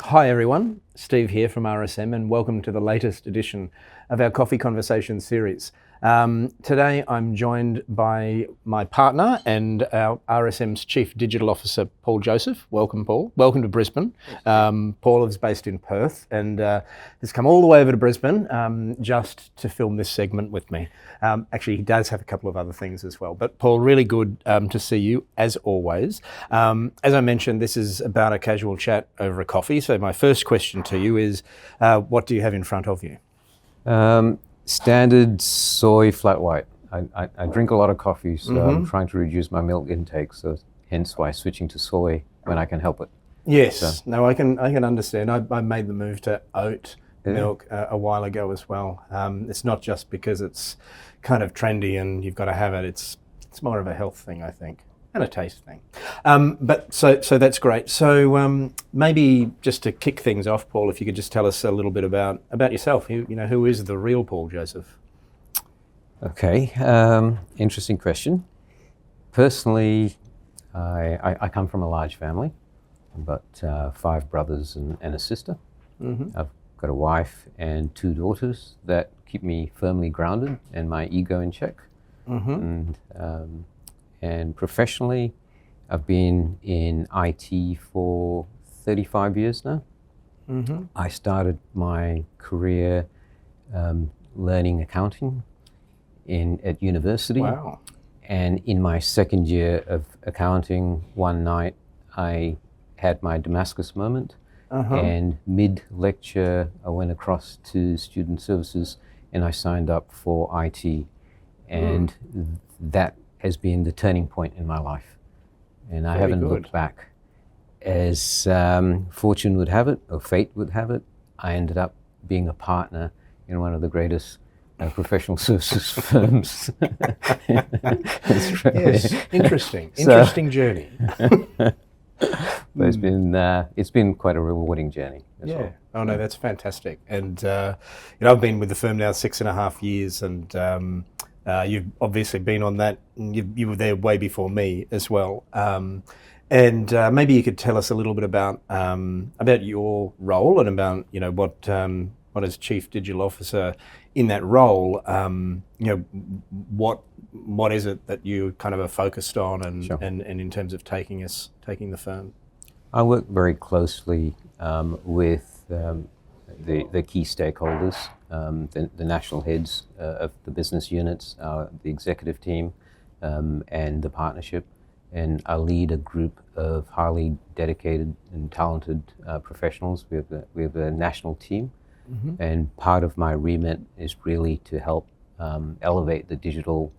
Hi everyone, Steve here from RSM and welcome to the latest edition of our Coffee Conversation series. Today I'm joined by my partner and our RSM's Chief Digital Officer, Paul Joseph. Welcome, Paul. Welcome to Brisbane. Paul is based in Perth and has come all the way over to Brisbane just to film this segment with me. Actually, he does have a couple of other things as well. But Paul, really good to see you as always. As I mentioned, this is about a casual chat over a coffee. So my first question to you is, what do you have in front of you? Standard soy flat white. I drink a lot of coffee, so I'm trying to reduce my milk intake, so hence why switching to soy when I can help it. Yes, so. No, I can understand. I made the move to oat milk a while ago as well. It's not just because it's kind of trendy and you've got to have it. It's more of a health thing, I think, and a taste thing. But so that's great. So maybe just to kick things off, Paul, if you could just tell us a little bit about yourself. Who is the real Paul Joseph? Okay, interesting question. Personally, I come from a large family. I've got 5 brothers and a sister. I've got a wife and 2 daughters that keep me firmly grounded and my ego in check. And professionally, I've been in IT for 35 years now. I started my career learning accounting at university. Wow. And in my second year of accounting, one night I had my Damascus moment. And mid-lecture, I went across to student services and I signed up for IT. And that has been the turning point in my life. And I haven't looked back. As fortune would have it, or fate would have it, I ended up being a partner in one of the greatest professional services firms. Yes, interesting journey. But it's been quite a rewarding journey as well. Oh no, that's fantastic. And I've been with the firm now 6.5 years, and you've obviously been on that. You were there way before me as well. And maybe you could tell us a little bit about your role and about what as Chief Digital Officer in that role. What is it that you kind of are focused on, and Sure. and in terms of taking the firm? I work very closely with the key stakeholders, the national heads of the business units, the executive team, and the partnership. And I lead a group of highly dedicated and talented professionals. We have a national team, and part of my remit is really to help elevate the digital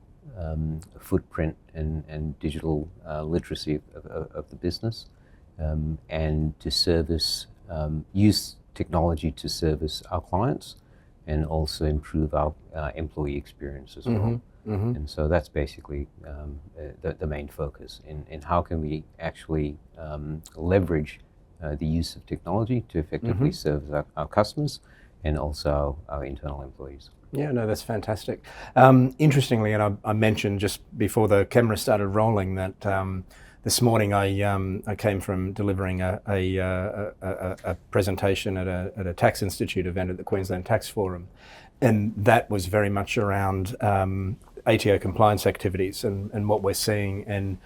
footprint and digital literacy of the business, and to use technology to service our clients and also improve our employee experience as well. And so that's basically the main focus in how can we actually leverage the use of technology to effectively serve our customers and also our internal employees. Yeah, no, that's fantastic. Interestingly, and I mentioned just before the camera started rolling that this morning I came from delivering a presentation at a tax institute event at the Queensland Tax Forum, and that was very much around ATO compliance activities and what we're seeing. And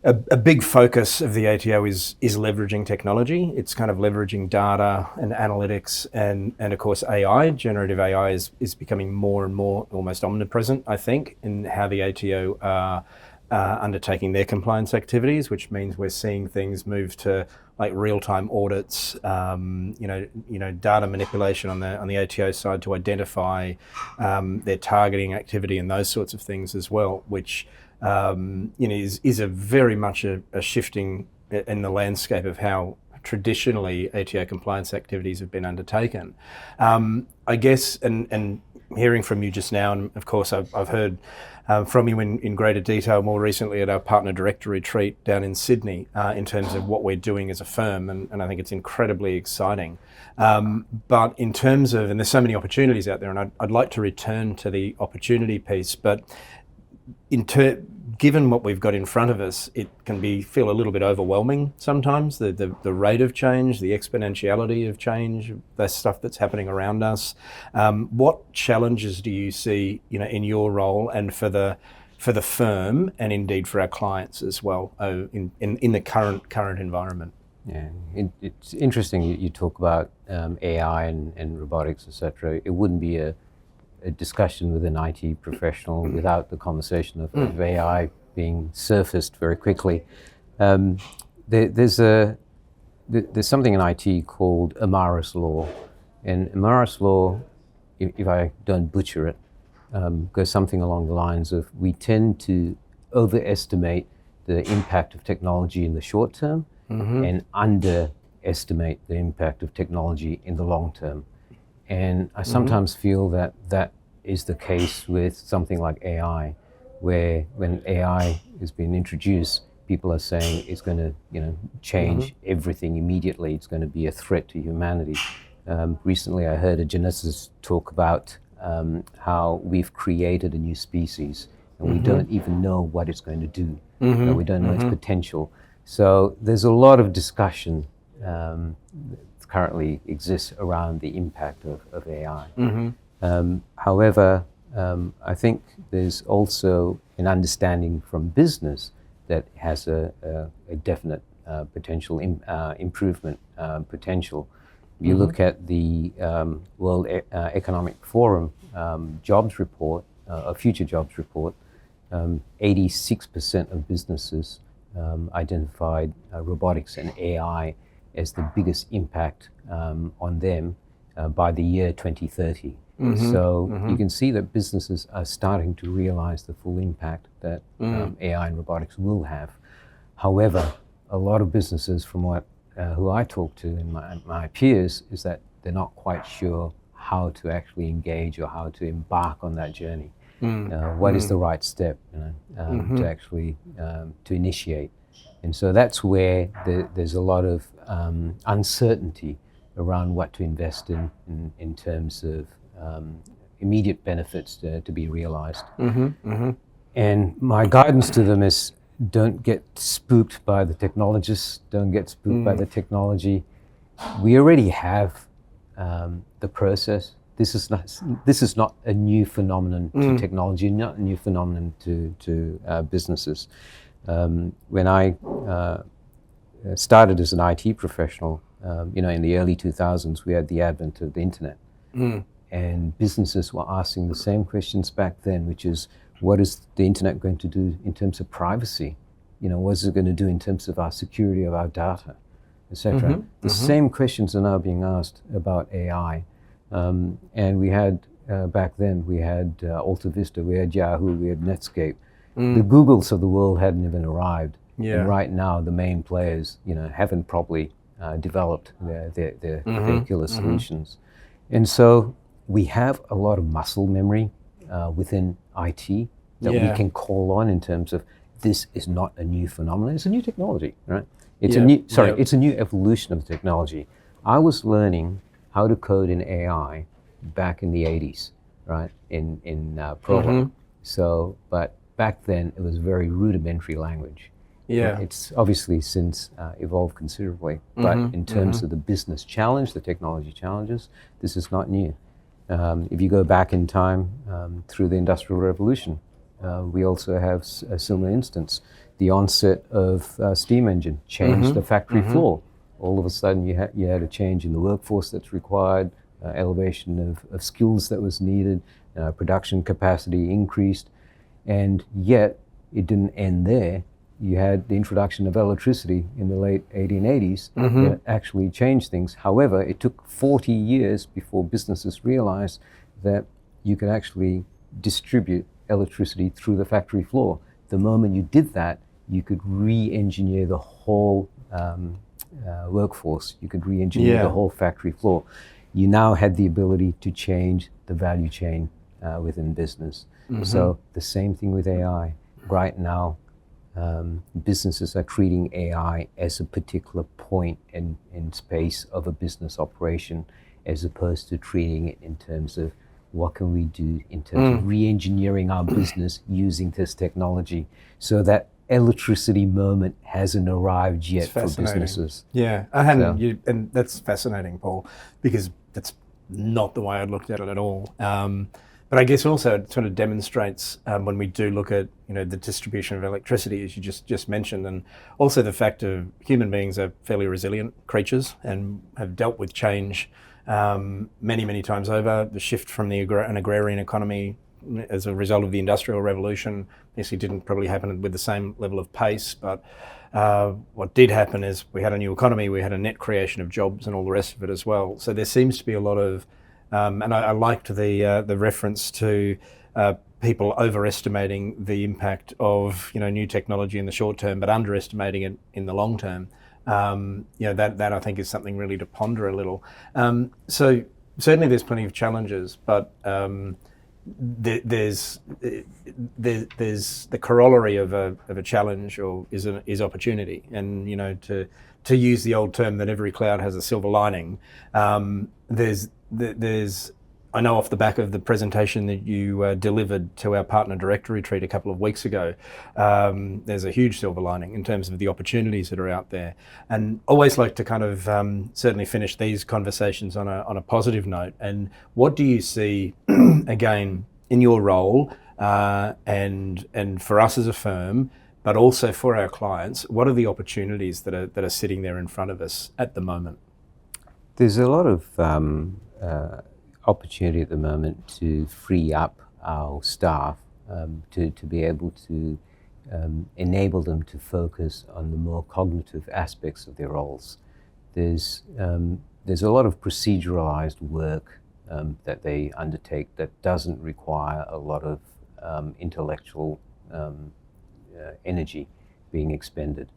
a big focus of the ATO is leveraging technology. It's kind of leveraging data and analytics and of course AI. Generative AI is becoming more and more almost omnipresent, I think, in how the ATO are undertaking their compliance activities, which means we're seeing things move to like real-time audits, data manipulation on the ATO side to identify their targeting activity and those sorts of things as well, which is a very much a shifting in the landscape of how traditionally ATO compliance activities have been undertaken. I guess, and hearing from you just now, and of course I've heard from you in greater detail more recently at our partner director retreat down in Sydney in terms of what we're doing as a firm, and I think it's incredibly exciting. But in terms of, and there's so many opportunities out there, and I'd like to return to the opportunity piece, but given what we've got in front of us, it can feel a little bit overwhelming sometimes, the rate of change, the exponentiality of change, the stuff that's happening around us. What challenges do you see, in your role and for the firm, and indeed for our clients as well, in the current environment? Yeah, it's interesting you talk about AI and robotics, etc. It wouldn't be a discussion with an IT professional without the conversation of AI being surfaced very quickly. There's something in IT called Amara's Law. And Amara's Law, if I don't butcher it, goes something along the lines of we tend to overestimate the impact of technology in the short term and underestimate the impact of technology in the long term. And I sometimes feel that is the case with something like AI, where when AI has been introduced, people are saying it's going to, change everything immediately. It's going to be a threat to humanity. Recently, I heard a geneticist talk about how we've created a new species, and we don't even know what it's going to do. We don't know its potential. So there's a lot of discussion that currently exists around the impact of AI. However, I think there's also an understanding from business that has a definite potential improvement potential. You look at the World Economic Forum jobs report, a future jobs report, 86% of businesses identified robotics and AI as the biggest impact on them by the year 2030. So you can see that businesses are starting to realize the full impact that AI and robotics will have. However, a lot of businesses, from who I talk to and my peers, is that they're not quite sure how to actually engage or how to embark on that journey. What is the right step to actually to initiate? And so that's where there's a lot of uncertainty around what to invest in terms of immediate benefits to be realized. And my guidance to them is, don't get spooked by the technologists, don't get spooked by the technology. We already have the process. This is not a new phenomenon to technology, not a new phenomenon to businesses. When I started as an IT professional, in the early 2000s, we had the advent of the internet. And businesses were asking the same questions back then, which is, what is the internet going to do in terms of privacy? What is it going to do in terms of our security of our data, etc.? The same questions are now being asked about AI. And we had, back then, we had Alta Vista, we had Yahoo, we had Netscape. The Googles of the world hadn't even arrived. And right now, the main players, haven't probably developed their killer solutions. And so we have a lot of muscle memory within IT that we can call on in terms of, this is not a new phenomenon, it's a new technology, right? It's a new evolution of technology. I was learning how to code in AI back in the 80s, right, in Prolog. So, but back then it was very rudimentary language. It's obviously since evolved considerably, but in terms of the business challenge, the technology challenges, this is not new. If you go back in time through the Industrial Revolution, we also have a similar instance. The onset of steam engine changed the factory floor. All of a sudden you had a change in the workforce that's required, elevation of skills that was needed, production capacity increased, and yet it didn't end there. You had the introduction of electricity in the late 1880s that actually changed things. However, it took 40 years before businesses realized that you could actually distribute electricity through the factory floor. The moment you did that, you could re-engineer the whole workforce. You could re-engineer the whole factory floor. You now had the ability to change the value chain within business. So the same thing with AI. Right now, businesses are treating AI as a particular point in space of a business operation, as opposed to treating it in terms of what can we do in terms of re-engineering our business using this technology, so that electricity moment hasn't arrived yet for businesses. Yeah, and that's fascinating, Paul, because that's not the way I'd looked at it at all. But I guess also it sort of demonstrates when we do look at the distribution of electricity, as you just mentioned, and also the fact of human beings are fairly resilient creatures and have dealt with change many times over. The shift from an agrarian economy as a result of the Industrial Revolution obviously didn't probably happen with the same level of pace, but what did happen is we had a new economy, we had a net creation of jobs and all the rest of it as well. So there seems to be a lot of, and I liked the reference to people overestimating the impact of new technology in the short term, but underestimating it in the long term. That I think is something really to ponder a little. So certainly there's plenty of challenges, but there's the corollary of a challenge is opportunity, and to use the old term that every cloud has a silver lining. There's I know off the back of the presentation that you delivered to our partner director retreat a couple of weeks ago, there's a huge silver lining in terms of the opportunities that are out there. And always like to kind of certainly finish these conversations on a positive note. And what do you see, again, in your role and for us as a firm, but also for our clients, what are the opportunities that are sitting there in front of us at the moment? There's a lot of opportunity at the moment to free up our staff to be able to enable them to focus on the more cognitive aspects of their roles. There's a lot of proceduralized work that they undertake that doesn't require a lot of intellectual energy being expended.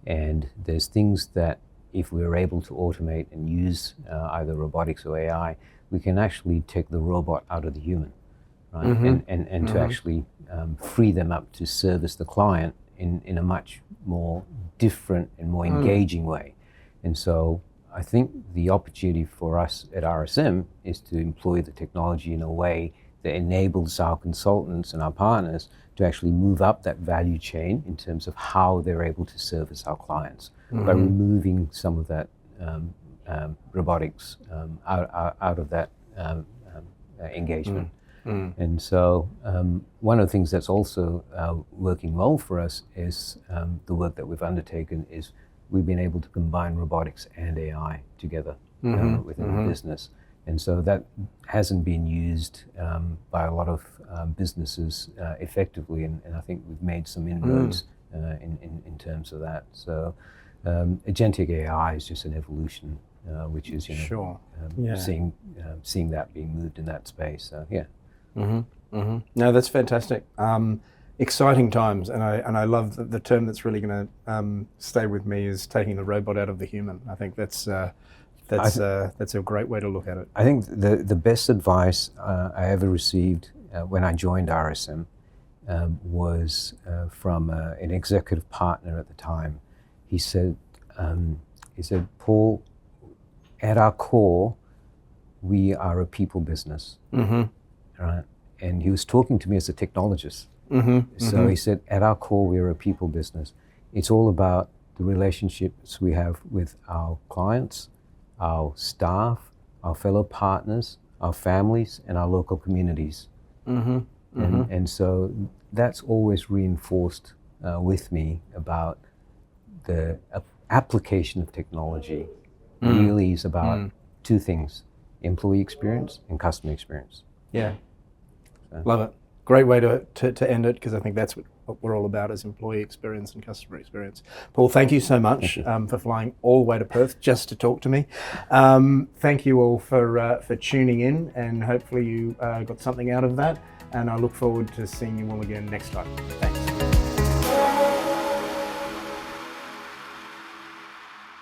And there's things that if we're able to automate and use either robotics or AI, we can actually take the robot out of the human, right? And to actually free them up to service the client in a much more different and more engaging way. And so I think the opportunity for us at RSM is to employ the technology in a way that enables our consultants and our partners to actually move up that value chain in terms of how they're able to service our clients by removing some of that robotics out of that engagement. And so one of the things that's also working well for us is the work that we've undertaken is we've been able to combine robotics and AI together within the business. And so that hasn't been used by a lot of businesses effectively, and I think we've made some inroads in terms of that. So agentic AI is just an evolution, which is seeing that being moved in that space. So yeah. No, that's fantastic. Exciting times, and I love the term that's really going to stay with me is taking the robot out of the human. I think that's a great way to look at it. I think the best advice I ever received when I joined RSM was from an executive partner at the time. He said, Paul, at our core, we are a people business, right? And he was talking to me as a technologist. So he said, at our core, we're a people business. It's all about the relationships we have with our clients, our staff, our fellow partners, our families, and our local communities. And so that's always reinforced with me about the application of technology really is about two things: employee experience and customer experience. Yeah, so. Love it. Great way to end it, because I think that's what we're all about, is employee experience and customer experience. Paul, thank you so much for flying all the way to Perth just to talk to me. Thank you all for tuning in, and hopefully you got something out of that. And I look forward to seeing you all again next time. Thanks.